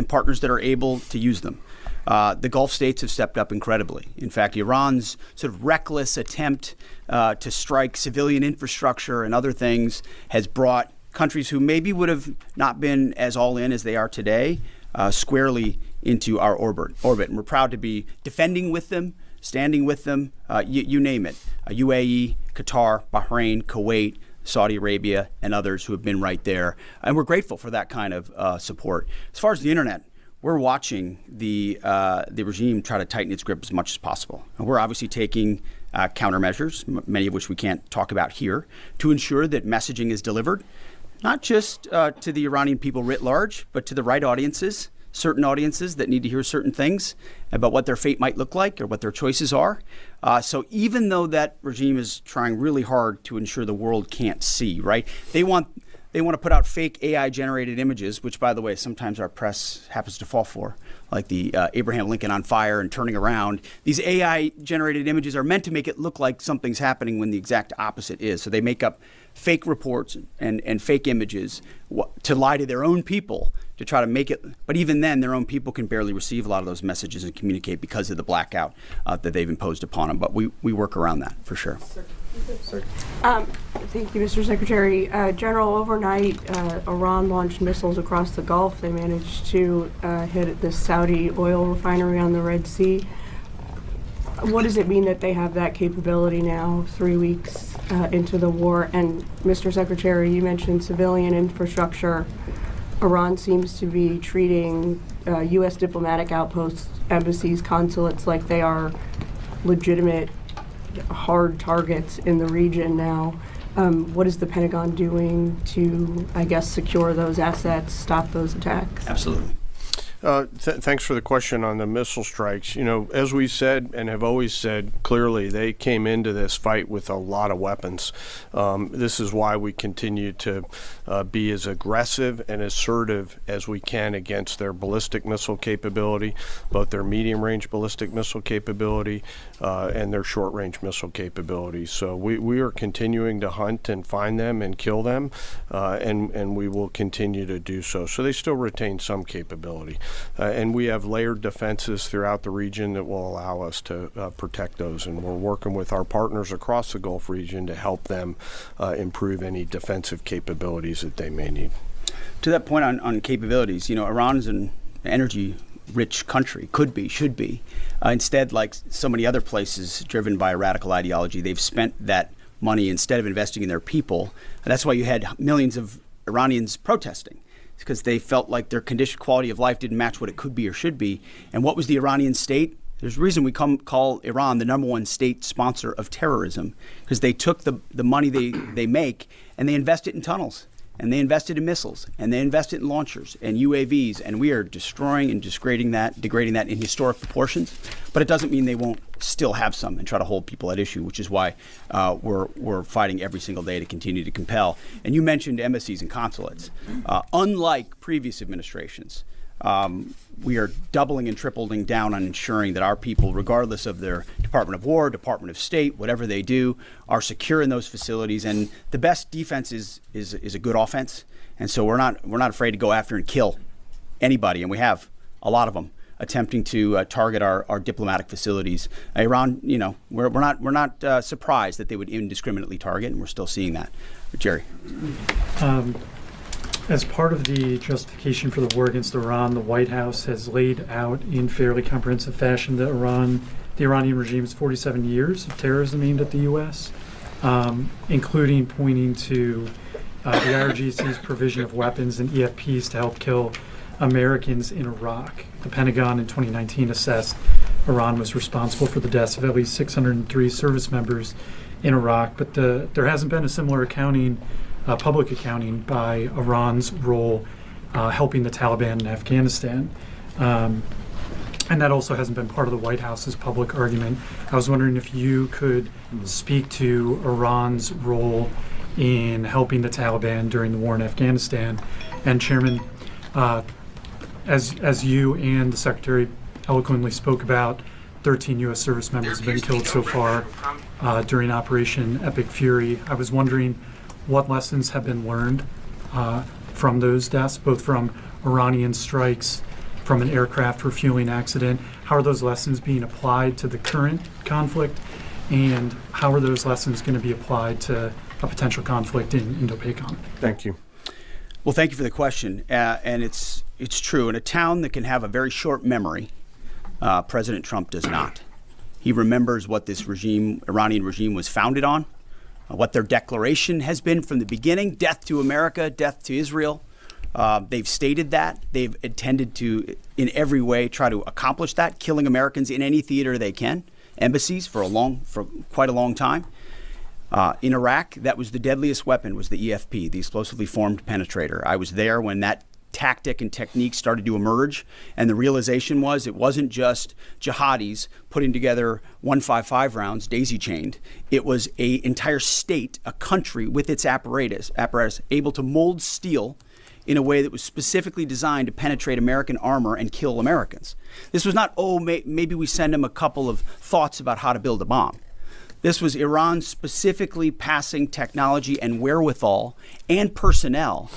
and partners that are able to use them. The Gulf states have stepped up incredibly. In fact, Iran's sort of reckless attempt to strike civilian infrastructure and other things has brought countries who maybe would have not been as all in as they are today squarely into our orbit. And we're proud to be defending with them, standing with them, you name it. UAE, Qatar, Bahrain, Kuwait, Saudi Arabia, and others who have been right there. And we're grateful for that kind of support. As far as the internet, we're watching the regime try to tighten its grip as much as possible. And we're obviously taking countermeasures, many of which we can't talk about here, to ensure that messaging is delivered, not just to the Iranian people writ large, but to the right audiences, certain audiences that need to hear certain things about what their fate might look like or what their choices are. So even though that regime is trying really hard to ensure the world can't see, right? They want to put out fake AI-generated images, which, by the way, sometimes our press happens to fall for, like the Abraham Lincoln on fire and turning around. These AI-generated images are meant to make it look like something's happening when the exact opposite is. So they make up fake reports and fake images to lie to their own people to try to make it. But even then, their own people can barely receive a lot of those messages and communicate because of the blackout that they've imposed upon them. But we work around that for sure. Thank you, Mr. Secretary. General, overnight, Iran launched missiles across the Gulf. They managed to hit the Saudi oil refinery on the Red Sea. What does it mean that they have that capability now, 3 weeks into the war? And Mr. Secretary, you mentioned civilian infrastructure. Iran seems to be treating U.S. diplomatic outposts, embassies, consulates like they are legitimate hard targets in the region now. What is the Pentagon doing to, I guess, secure those assets, stop those attacks? Absolutely. Thanks for the question on the missile strikes. You know, as we said and have always said clearly, they came into this fight with a lot of weapons. This is why we continue to be as aggressive and assertive as we can against their ballistic missile capability, both their medium-range ballistic missile capability and their short-range missile capability. So we are continuing to hunt and find them and kill them, and we will continue to do so. So they still retain some capability. And we have layered defenses throughout the region that will allow us to protect those. And we're working with our partners across the Gulf region to help them improve any defensive capabilities that they may need. To that point on capabilities, you know, Iran is an energy-rich country, could be, should be. Instead, like so many other places driven by a radical ideology, they've spent that money instead of investing in their people. And that's why you had millions of Iranians protesting. Because they felt like their quality of life didn't match what it could be or should be. And what was the Iranian state? There's a reason we call Iran the #1 state sponsor of terrorism, because they took the money they make and they invest it in tunnels, and they invested in missiles, and they invested in launchers and UAVs, and we are destroying and degrading that in historic proportions. But it doesn't mean they won't still have some and try to hold people at issue, which is why we're fighting every single day to continue to compel. And you mentioned embassies and consulates. Unlike previous administrations, we are doubling and tripling down on ensuring that our people, regardless of their Department of War, Department of State, whatever they do, are secure in those facilities. And the best defense is a good offense. And so we're not afraid to go after and kill anybody, and we have a lot of them attempting to target our diplomatic facilities. Iran, you know, we're not surprised that they would indiscriminately target, and we're still seeing that. But Jerry. As part of the justification for the war against Iran, the White House has laid out in fairly comprehensive fashion the Iranian regime's 47 years of terrorism aimed at the U.S., including pointing to the IRGC's provision of weapons and EFPs to help kill Americans in Iraq. The Pentagon in 2019 assessed Iran was responsible for the deaths of at least 603 service members in Iraq, but there hasn't been a similar public accounting by Iran's role helping the Taliban in Afghanistan. And that also hasn't been part of the White House's public argument. I was wondering if you could speak to Iran's role in helping the Taliban during the war in Afghanistan. And Chairman, as you and the Secretary eloquently spoke about, 13 U.S. service members have been killed so far during Operation Epic Fury. I was wondering what lessons have been learned from those deaths, both from Iranian strikes from an aircraft refueling accident. How are those lessons being applied to the current conflict? And how are those lessons going to be applied to a potential conflict in Indo-Pacific? Thank you. Well, thank you for the question. And it's true. In a town that can have a very short memory, President Trump does not. He remembers what this regime, Iranian regime, was founded on, what their declaration has been from the beginning: death to America, death to Israel. They've stated that. They've intended to, in every way, try to accomplish that, killing Americans in any theater they can, embassies for quite a long time. In Iraq, that was the deadliest weapon, was the EFP, the explosively formed penetrator. I was there when that tactic and technique started to emerge, and the realization was it wasn't just jihadis putting together 155 rounds daisy-chained. It was an entire state, a country with its apparatus able to mold steel in a way that was specifically designed to penetrate American armor and kill Americans. This was not, maybe we send them a couple of thoughts about how to build a bomb. This was Iran specifically passing technology and wherewithal and personnel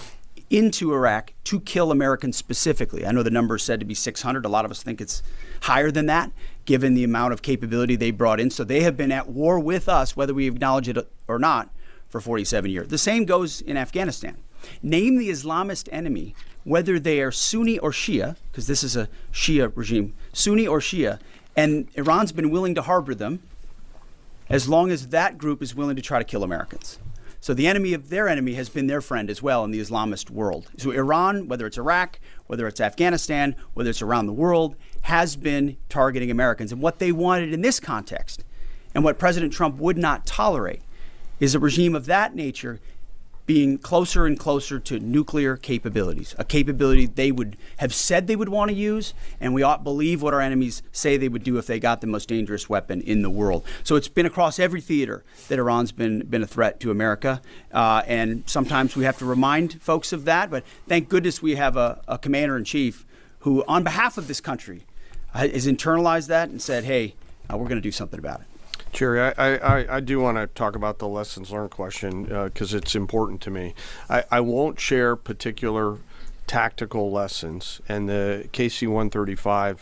into Iraq to kill Americans specifically. I know the number is said to be 600. A lot of us think it's higher than that, given the amount of capability they brought in. So they have been at war with us, whether we acknowledge it or not, for 47 years. The same goes in Afghanistan. Name the Islamist enemy, whether they are Sunni or Shia, because this is a Shia regime, Sunni or Shia, and Iran's been willing to harbor them as long as that group is willing to try to kill Americans. So the enemy of their enemy has been their friend as well in the Islamist world. So Iran, whether it's Iraq, whether it's Afghanistan, whether it's around the world, has been targeting Americans. And what they wanted in this context, and what President Trump would not tolerate, is a regime of that nature being closer and closer to nuclear capabilities, a capability they would have said they would want to use, and we ought believe what our enemies say they would do if they got the most dangerous weapon in the world. So it's been across every theater that Iran's been a threat to America, and sometimes we have to remind folks of that, but thank goodness we have a commander-in-chief who, on behalf of this country, has internalized that and said, hey, we're going to do something about it. Jerry, I do want to talk about the lessons learned question because it's important to me. I won't share particular tactical lessons, and the KC-135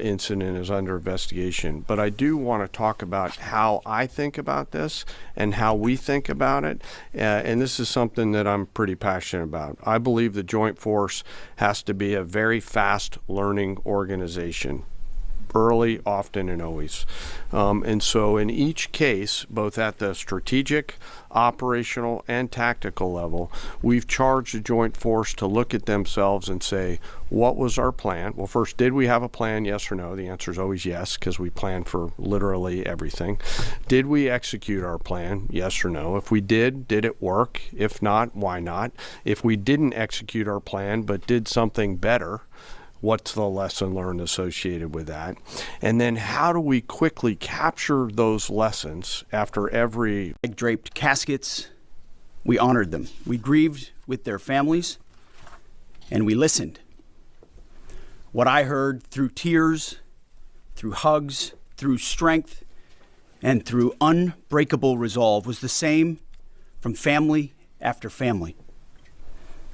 incident is under investigation. But I do want to talk about how I think about this and how we think about it. And this is something that I'm pretty passionate about. I believe the Joint Force has to be a very fast learning organization. Early, often, and always. And so in each case, both at the strategic, operational, and tactical level, we've charged the Joint Force to look at themselves and say, what was our plan? Well, first, did we have a plan, yes or no? The answer is always yes, because we plan for literally everything. Did we execute our plan, yes or no? If we did it work? If not, why not? If we didn't execute our plan but did something better, what's the lesson learned associated with that? And then how do we quickly capture those lessons after every draped caskets? We honored them. We grieved with their families, and we listened. What I heard through tears, through hugs, through strength, and through unbreakable resolve was the same from family after family.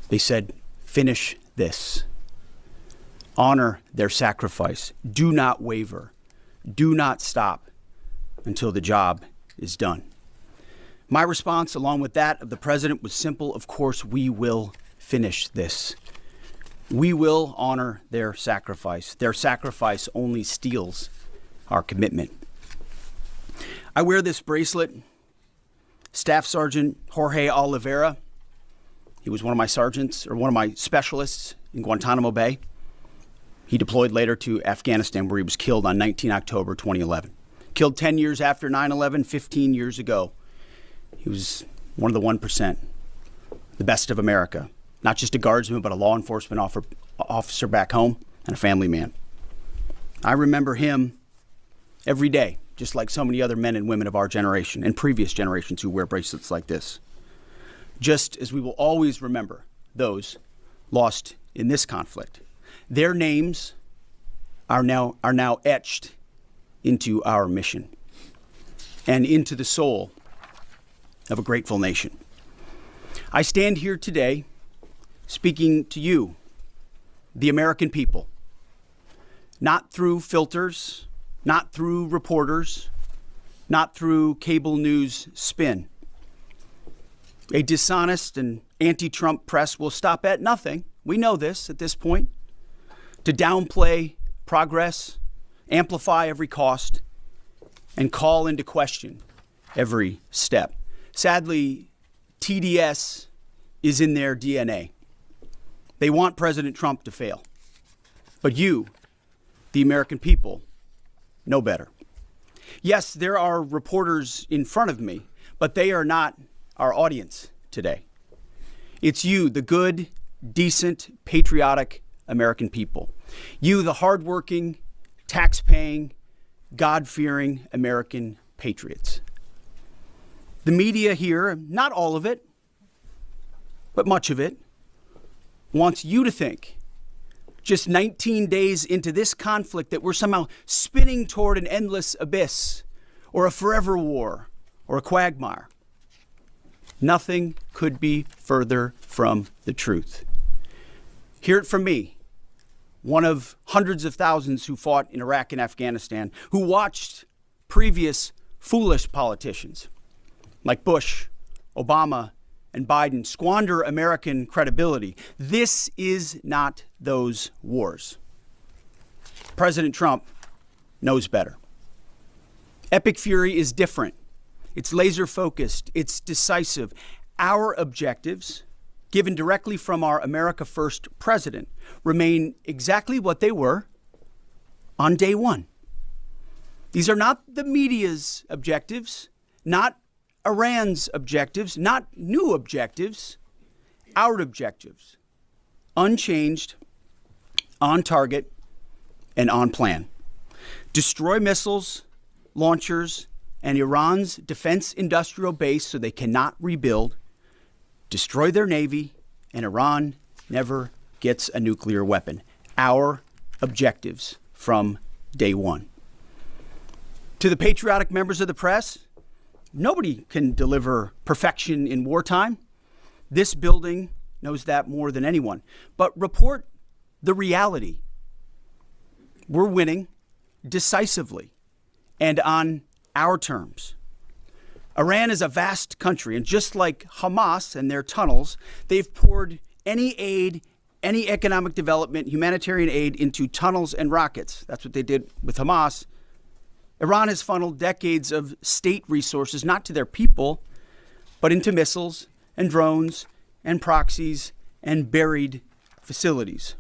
They said, finish this. Honor their sacrifice. Do not waver. Do not stop until the job is done. My response, along with that of the president, was simple. Of course, we will finish this. We will honor their sacrifice. Their sacrifice only steals our commitment. I wear this bracelet. Staff Sergeant Jorge Oliveira, he was one of my sergeants, or one of my specialists in Guantanamo Bay. He deployed later to Afghanistan, where he was killed on 19 October 2011. Killed 10 years after 9/11, 15 years ago. He was one of the 1%, the best of America. Not just a guardsman, but a law enforcement officer back home and a family man. I remember him every day, just like so many other men and women of our generation and previous generations who wear bracelets like this. Just as we will always remember those lost in this conflict. Their names are now etched into our mission and into the soul of a grateful nation. I stand here today speaking to you, the American people, not through filters, not through reporters, not through cable news spin. A dishonest and anti-Trump press will stop at nothing. We know this at this point. To downplay progress, amplify every cost, and call into question every step. Sadly, TDS is in their DNA. They want President Trump to fail. But you, the American people, know better. Yes, there are reporters in front of me, but they are not our audience today. It's you, the good, decent, patriotic American people. You, the hardworking, tax-paying, God-fearing American patriots. The media here, not all of it, but much of it, wants you to think, just 19 days into this conflict, that we're somehow spinning toward an endless abyss or a forever war or a quagmire. Nothing could be further from the truth. Hear it from me, one of hundreds of thousands who fought in Iraq and Afghanistan, who watched previous foolish politicians like Bush, Obama, and Biden squander American credibility. This is not those wars. President Trump knows better. Epic fury is different. It's laser focused. It's decisive. Our objectives, given directly from our America First president, remain exactly what they were on day one. These are not the media's objectives, not Iran's objectives, not new objectives, our objectives. Unchanged, on target, and on plan. Destroy missiles, launchers, and Iran's defense industrial base so they cannot rebuild. Destroy their navy, and Iran never gets a nuclear weapon. Our objectives from day one. To the patriotic members of the press, nobody can deliver perfection in wartime. This building knows that more than anyone. But report the reality. We're winning decisively and on our terms. Iran is a vast country, and just like Hamas and their tunnels, they've poured any aid, any economic development, humanitarian aid into tunnels and rockets. That's what they did with Hamas. Iran has funneled decades of state resources, not to their people, but into missiles and drones and proxies and buried facilities.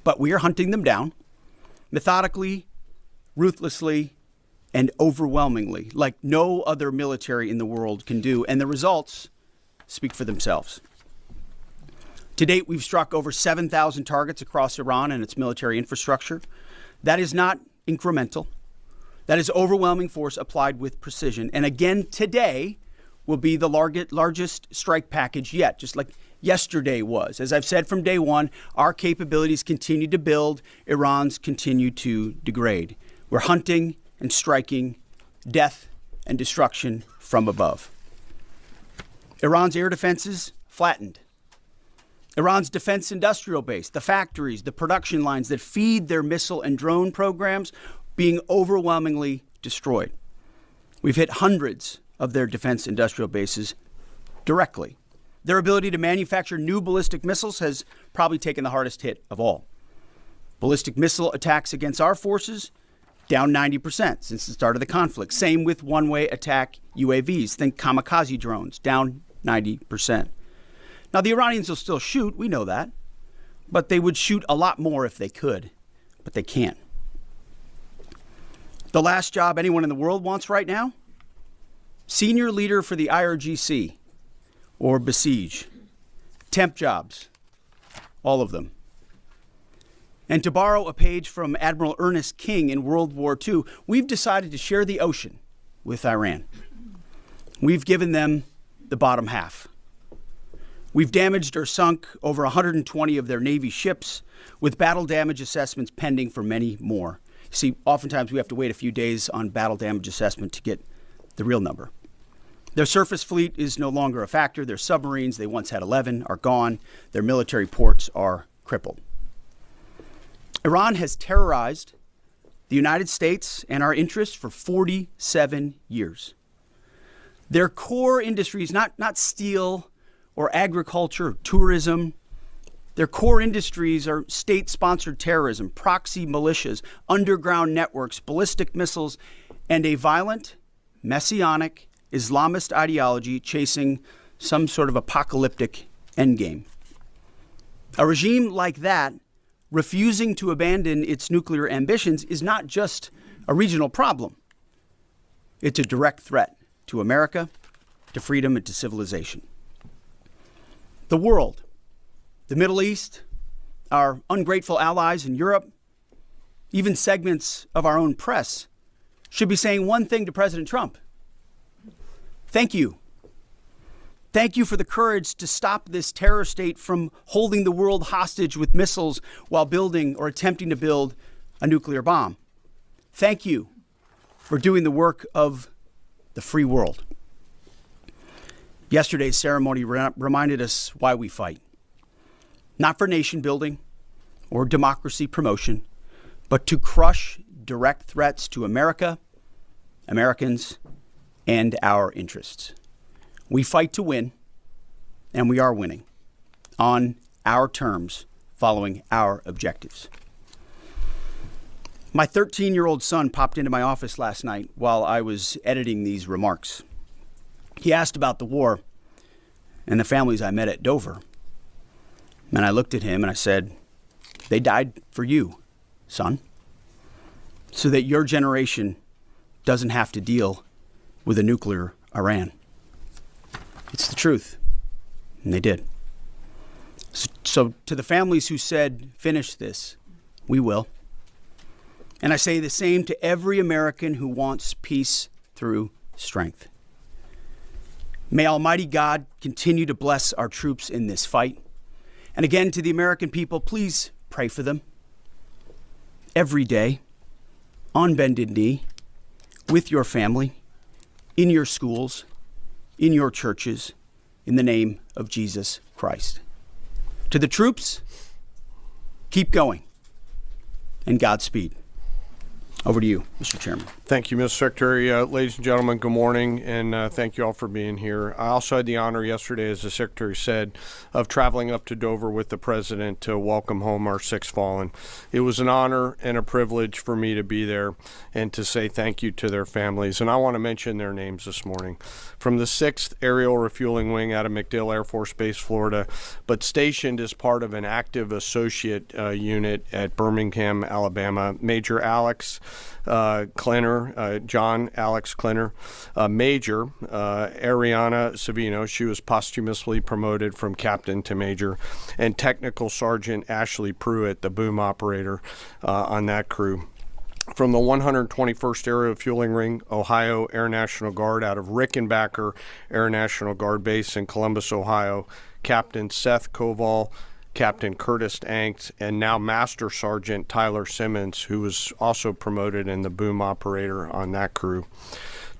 But we are hunting them down methodically, ruthlessly, and overwhelmingly, like no other military in the world can do. And the results speak for themselves. To date, we've struck over 7,000 targets across Iran and its military infrastructure. That is not incremental. That is overwhelming force applied with precision. And again, today will be the largest strike package yet, just like yesterday was. As I've said from day one, our capabilities continue to build. Iran's continue to degrade. We're hunting and striking death and destruction from above. Iran's air defenses flattened. Iran's defense industrial base, the factories, the production lines that feed their missile and drone programs, being overwhelmingly destroyed. We've hit hundreds of their defense industrial bases directly. Their ability to manufacture new ballistic missiles has probably taken the hardest hit of all. Ballistic missile attacks against our forces, down 90% since the start of the conflict. Same with one-way attack UAVs. Think kamikaze drones, down 90%. Now, the Iranians will still shoot, we know that, but they would shoot a lot more if they could, but they can't. The last job anyone in the world wants right now? Senior leader for the IRGC or Besiege. Temp jobs, all of them. And to borrow a page from Admiral Ernest King in World War II, we've decided to share the ocean with Iran. We've given them the bottom half. We've damaged or sunk over 120 of their Navy ships, with battle damage assessments pending for many more. See, oftentimes we have to wait a few days on battle damage assessment to get the real number. Their surface fleet is no longer a factor. Their submarines, they once had 11, are gone. Their military ports are crippled. Iran has terrorized the United States and our interests for 47 years. Their core industries, not steel or agriculture or tourism, their core industries are state-sponsored terrorism, proxy militias, underground networks, ballistic missiles, and a violent, messianic, Islamist ideology chasing some sort of apocalyptic endgame. A regime like that, refusing to abandon its nuclear ambitions, is not just a regional problem. It's a direct threat to America, to freedom, and to civilization. The world, the Middle East, our ungrateful allies in Europe, even segments of our own press should be saying one thing to President Trump. Thank you. Thank you for the courage to stop this terror state from holding the world hostage with missiles while building or attempting to build a nuclear bomb. Thank you for doing the work of the free world. Yesterday's ceremony reminded us why we fight. Not for nation building or democracy promotion, but to crush direct threats to America, Americans, and our interests. We fight to win, and we are winning on our terms, following our objectives. My 13-year-old son popped into my office last night while I was editing these remarks. He asked about the war and the families I met at Dover. And I looked at him and I said, they died for you, son, so that your generation doesn't have to deal with a nuclear Iran. It's the truth. And they did. So to the families who said, finish this, we will. And I say the same to every American who wants peace through strength. May Almighty God continue to bless our troops in this fight. And again, to the American people, please pray for them. Every day, on bended knee, with your family, in your schools, in your churches, in the name of Jesus Christ. To the troops, keep going, and Godspeed. Over to you, Mr. Chairman. Thank you, Mr. Secretary. Ladies and gentlemen, good morning, and thank you all for being here. I also had the honor yesterday, as the Secretary said, of traveling up to Dover with the President to welcome home our six fallen. It was an honor and a privilege for me to be there and to say thank you to their families. And I want to mention their names this morning. From the 6th Aerial Refueling Wing out of MacDill Air Force Base, Florida, but stationed as part of an active associate unit at Birmingham, Alabama, Major Alex Klenner, John Alex Klenner, Major Ariana Savino, she was posthumously promoted from captain to major, and Technical Sergeant Ashley Pruitt, the boom operator on that crew. From the 121st Aerial Fueling Ring, Ohio Air National Guard out of Rickenbacker Air National Guard Base in Columbus, Ohio, Captain Seth Koval, Captain Curtis Anks, and now Master Sergeant Tyler Simmons, who was also promoted in the boom operator on that crew.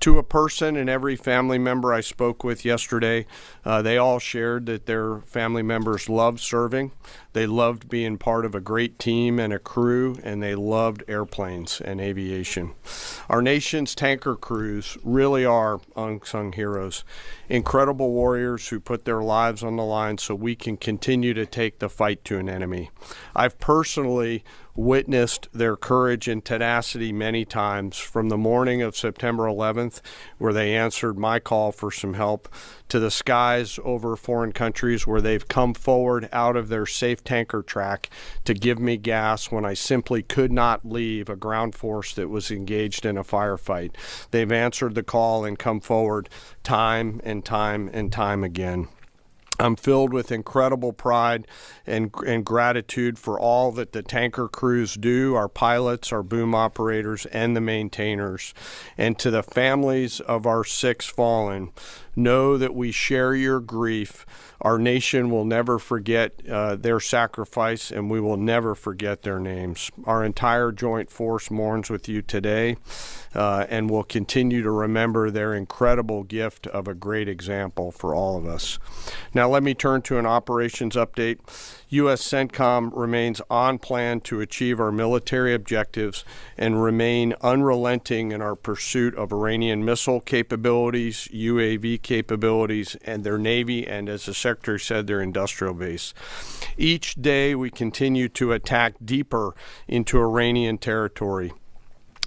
To a person and every family member I spoke with yesterday, they all shared that their family members loved serving. They loved being part of a great team and a crew, and they loved airplanes and aviation. Our nation's tanker crews really are unsung heroes, incredible warriors who put their lives on the line so we can continue to take the fight to an enemy. I've personally witnessed their courage and tenacity many times, from the morning of September 11th, where they answered my call for some help, to the skies over foreign countries where they've come forward out of their safe tanker track to give me gas when I simply could not leave a ground force that was engaged in a firefight. They've answered the call and come forward time and time and time again. I'm filled with incredible pride and gratitude for all that the tanker crews do, our pilots, our boom operators, and the maintainers. And to the families of our six fallen, Know that we share your grief. Our nation will never forget their sacrifice, and we will never forget their names. Our entire joint force mourns with you today, and will continue to remember their incredible gift of a great example for all of us. Now let me turn to an operations update. U.S. CENTCOM remains on plan to achieve our military objectives and remain unrelenting in our pursuit of Iranian missile capabilities, UAV capabilities, and their Navy, and as the Secretary said, their industrial base. Each day we continue to attack deeper into Iranian territory.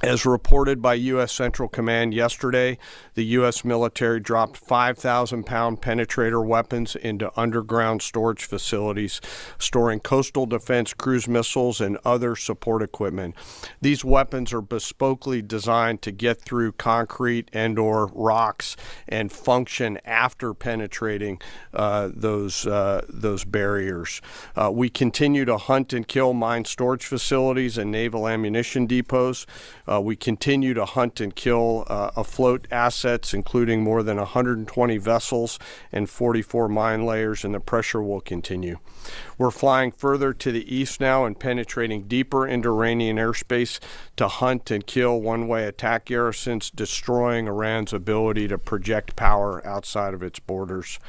As reported by U.S. Central Command yesterday, the U.S. military dropped 5,000-pound penetrator weapons into underground storage facilities, storing coastal defense cruise missiles and other support equipment. These weapons are bespokely designed to get through concrete and/or rocks and function after penetrating those barriers. We continue to hunt and kill mine storage facilities and naval ammunition depots. We continue to hunt and kill afloat assets, including more than 120 vessels and 44 mine layers, and the pressure will continue. We're flying further to the east now and penetrating deeper into Iranian airspace to hunt and kill one-way attack garrisons, destroying Iran's ability to project power outside of its borders.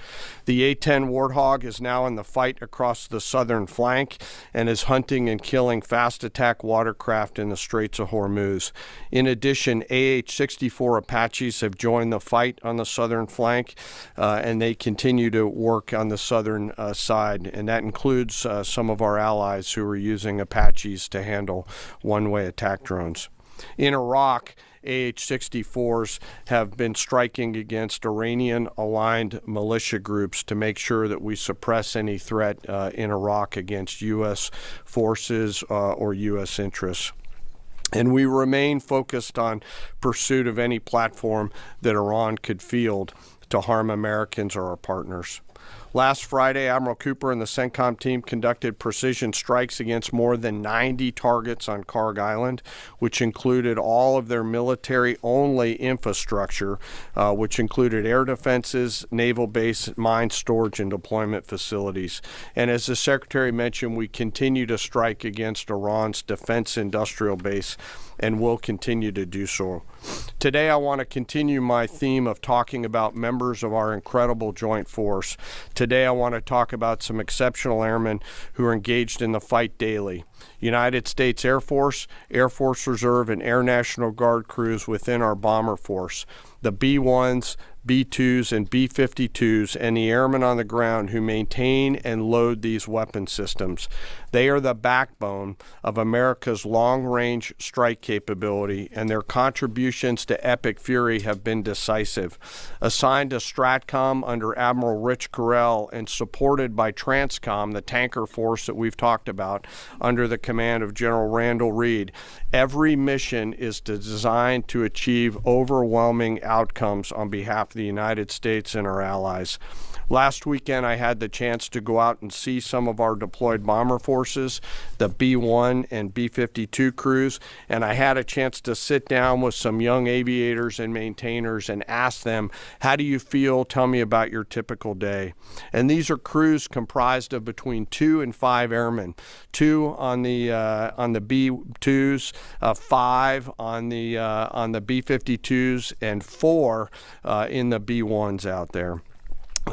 The A-10 Warthog is now in the fight across the southern flank and is hunting and killing fast attack watercraft in the Straits of Hormuz. In addition, AH-64 Apaches have joined the fight on the southern flank, and they continue to work on the southern side, and that includes some of our allies who are using Apaches to handle one-way attack drones. In Iraq, AH-64s have been striking against Iranian-aligned militia groups to make sure that we suppress any threat in Iraq against U.S. forces or U.S. interests. And we remain focused on pursuit of any platform that Iran could field to harm Americans or our partners. Last Friday, Admiral Cooper and the CENTCOM team conducted precision strikes against more than 90 targets on Karg Island, which included all of their military-only infrastructure, which included air defenses, naval base, mine storage, and deployment facilities. And as the Secretary mentioned, we continue to strike against Iran's defense industrial base and will continue to do so. Today, I want to continue my theme of talking about members of our incredible joint force. Today, I want to talk about some exceptional airmen who are engaged in the fight daily. United States Air Force, Air Force Reserve, and Air National Guard crews within our bomber force. The B-1s, B-2s, and B-52s, and the airmen on the ground who maintain and load these weapon systems. They are the backbone of America's long-range strike capability, and their contributions to Epic Fury have been decisive. Assigned to STRATCOM under Admiral Rich Carrell and supported by TRANSCOM, the tanker force that we've talked about, under the command of General Randall Reed, every mission is designed to achieve overwhelming outcomes on behalf of the United States and our allies. Last weekend, I had the chance to go out and see some of our deployed bomber forces, the B-1 and B-52 crews, and I had a chance to sit down with some young aviators and maintainers and ask them, how do you feel? Tell me about your typical day. And these are crews comprised of between 2 and 5 airmen, 2 on the B-2s, 5 on the B-52s, and 4 in the B-1s out there.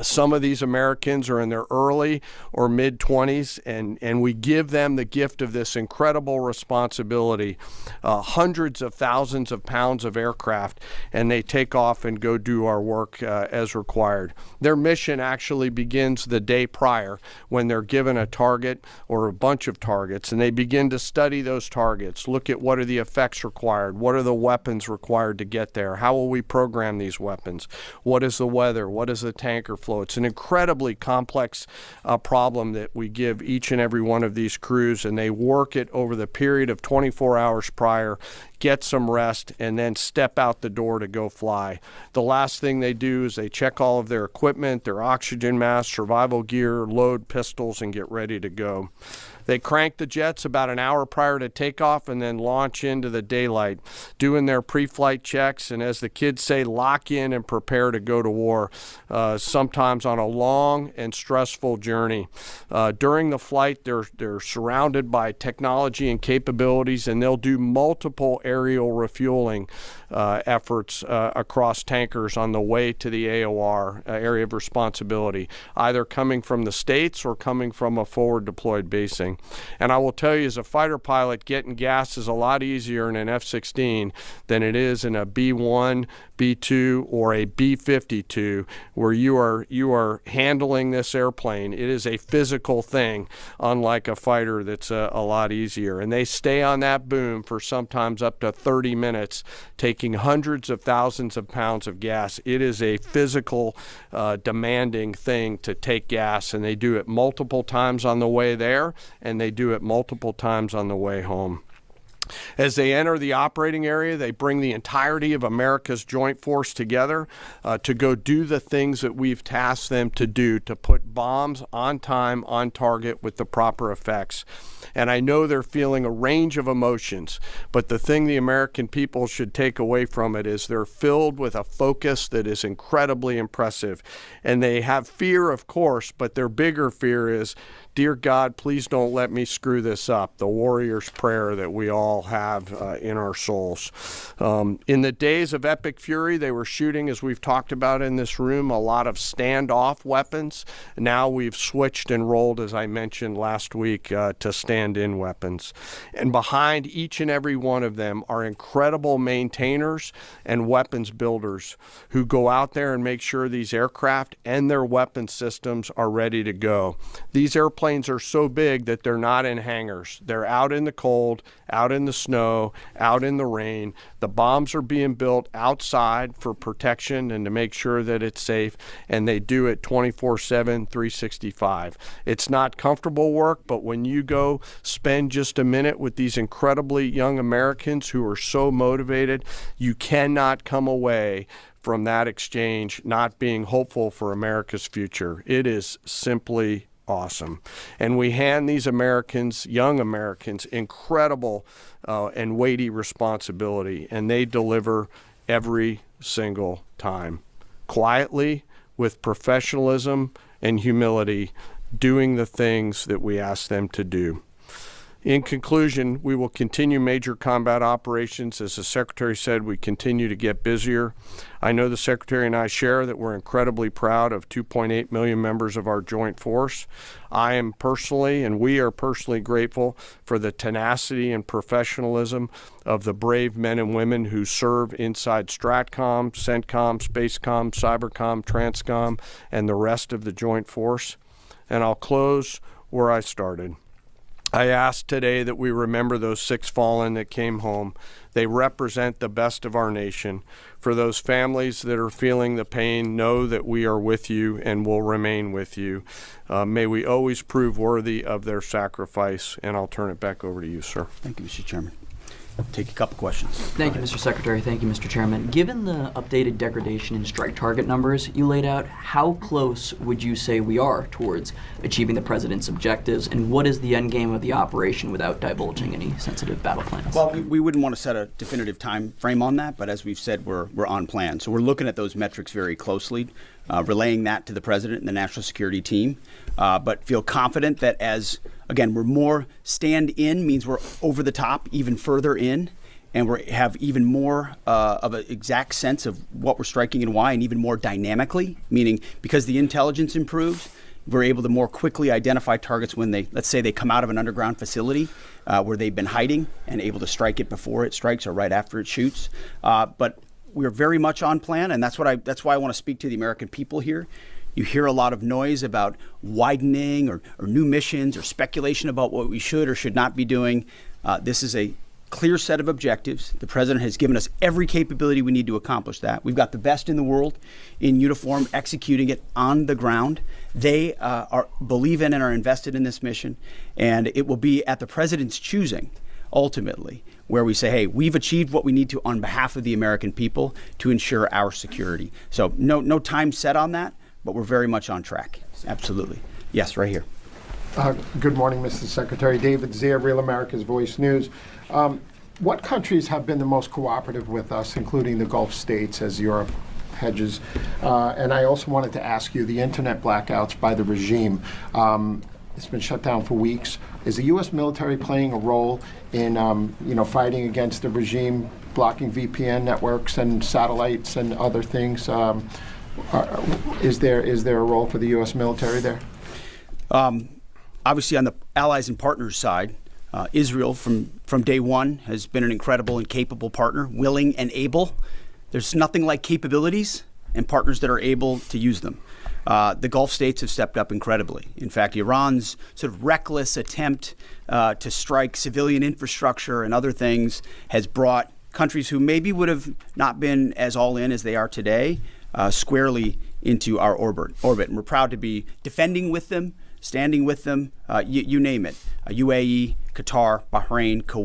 Some of these Americans are in their early or mid-20s, and we give them the gift of this incredible responsibility, hundreds of thousands of pounds of aircraft, and they take off and go do our work as required. Their mission actually begins the day prior when they're given a target or a bunch of targets, and they begin to study those targets, look at what are the effects required, what are the weapons required to get there, how will we program these weapons, what is the weather, what is the tanker flow. It's an incredibly complex problem that we give each and every one of these crews, and they work it over the period of 24 hours prior, get some rest, and then step out the door to go fly. The last thing they do is they check all of their equipment, their oxygen mask, survival gear, load pistols, and get ready to go. They crank the jets about an hour prior to takeoff and then launch into the daylight, doing their pre-flight checks, and as the kids say, lock in and prepare to go to war, sometimes on a long and stressful journey. During the flight, they're surrounded by technology and capabilities, and they'll do multiple aerial refueling efforts across tankers on the way to the AOR, area of responsibility, either coming from the States or coming from a forward deployed basing. And I will tell you, as a fighter pilot, getting gas is a lot easier in an F-16 than it is in a B-1, B-2, or a B-52, where you are handling this airplane. It is a physical thing, unlike a fighter that's a lot easier. And they stay on that boom for sometimes up to 30 minutes, taking hundreds of thousands of pounds of gas. It is a physical, demanding thing to take gas, and they do it multiple times on the way there, and they do it multiple times on the way home. As they enter the operating area, they bring the entirety of America's joint force together to go do the things that we've tasked them to do, to put bombs on time, on target, with the proper effects. And I know they're feeling a range of emotions, but the thing the American people should take away from it is they're filled with a focus that is incredibly impressive. And they have fear, of course, but their bigger fear is, dear God, please don't let me screw this up, the warrior's prayer that we all have in our souls. In the days of epic fury, they were shooting, as we've talked about in this room, a lot of standoff weapons. Now we've switched and rolled, as I mentioned last week, to stand-in weapons. And behind each and every one of them are incredible maintainers and weapons builders who go out there and make sure these aircraft and their weapon systems are ready to go. These airplanes are so big that they're not in hangars. They're out in the cold, out in the snow, out in the rain. The bombs are being built outside for protection and to make sure that it's safe, and they do it 24/7, 365. It's not comfortable work, but when you go spend just a minute with these incredibly young Americans who are so motivated, you cannot come away from that exchange not being hopeful for America's future. It is simply awesome. And we hand these Americans, young Americans, incredible and weighty responsibility, and they deliver every single time. Quietly, with professionalism and humility, doing the things that we ask them to do. In conclusion, we will continue major combat operations. As the Secretary said, we continue to get busier. I know the Secretary and I share that we're incredibly proud of 2.8 million members of our joint force. I am personally, and we are personally grateful for the tenacity and professionalism of the brave men and women who serve inside STRATCOM, CENTCOM, SPACECOM, CYBERCOM, TRANSCOM, and the rest of the joint force. And I'll close where I started. I ask today that we remember those 6 fallen that came home. They represent the best of our nation. For those families that are feeling the pain, know that we are with you and will remain with you. May we always prove worthy of their sacrifice. And I'll turn it back over to you, sir. Thank you, Mr. Chairman. I'll take a couple questions. Thank you, Mr. Secretary. Thank you, Mr. Chairman. Given the updated degradation and strike target numbers you laid out, how close would you say we are towards achieving the President's objectives, and what is the end game of the operation without divulging any sensitive battle plans? Well, we wouldn't want to set a definitive time frame on that, but as we've said, we're on plan. So we're looking at those metrics very closely, relaying that to the President and the National Security team, but feel confident that as, again, we're more stand-in means we're over the top, even further in, and we have even more of an exact sense of what we're striking and why, and even more dynamically, meaning because the intelligence improves, we're able to more quickly identify targets when they, let's say they come out of an underground facility where they've been hiding and able to strike it before it strikes or right after it shoots. But we're very much on plan, and that's why I want to speak to the American people here. You hear a lot of noise about widening or new missions or speculation about what we should or should not be doing. This is a clear set of objectives. The President has given us every capability we need to accomplish that. We've got the best in the world in uniform executing it on the ground. They believe in and are invested in this mission, and it will be at the President's choosing ultimately, where we say, hey, we've achieved what we need to on behalf of the American people to ensure our security. So no time set on that, but we're very much on track. Absolutely. Yes, right here. Good morning, Mr. Secretary. David Zier, Real America's Voice News. What countries have been the most cooperative with us, including the Gulf states, as Europe hedges? And I also wanted to ask you, the internet blackouts by the regime, it's been shut down for weeks. Is the U.S. military playing a role in, fighting against the regime, blocking VPN networks and satellites and other things? Is there a role for the U.S. military there? Obviously, on the allies and partners side, Israel from day one has been an incredible and capable partner, willing and able. There's nothing like capabilities and partners that are able to use them. The Gulf states have stepped up incredibly. In fact, Iran's sort of reckless attempt to strike civilian infrastructure and other things has brought countries who maybe would have not been as all in as they are today squarely into our orbit. And we're proud to be defending with them, standing with them, you name it. UAE, Qatar, Bahrain, Kuwait.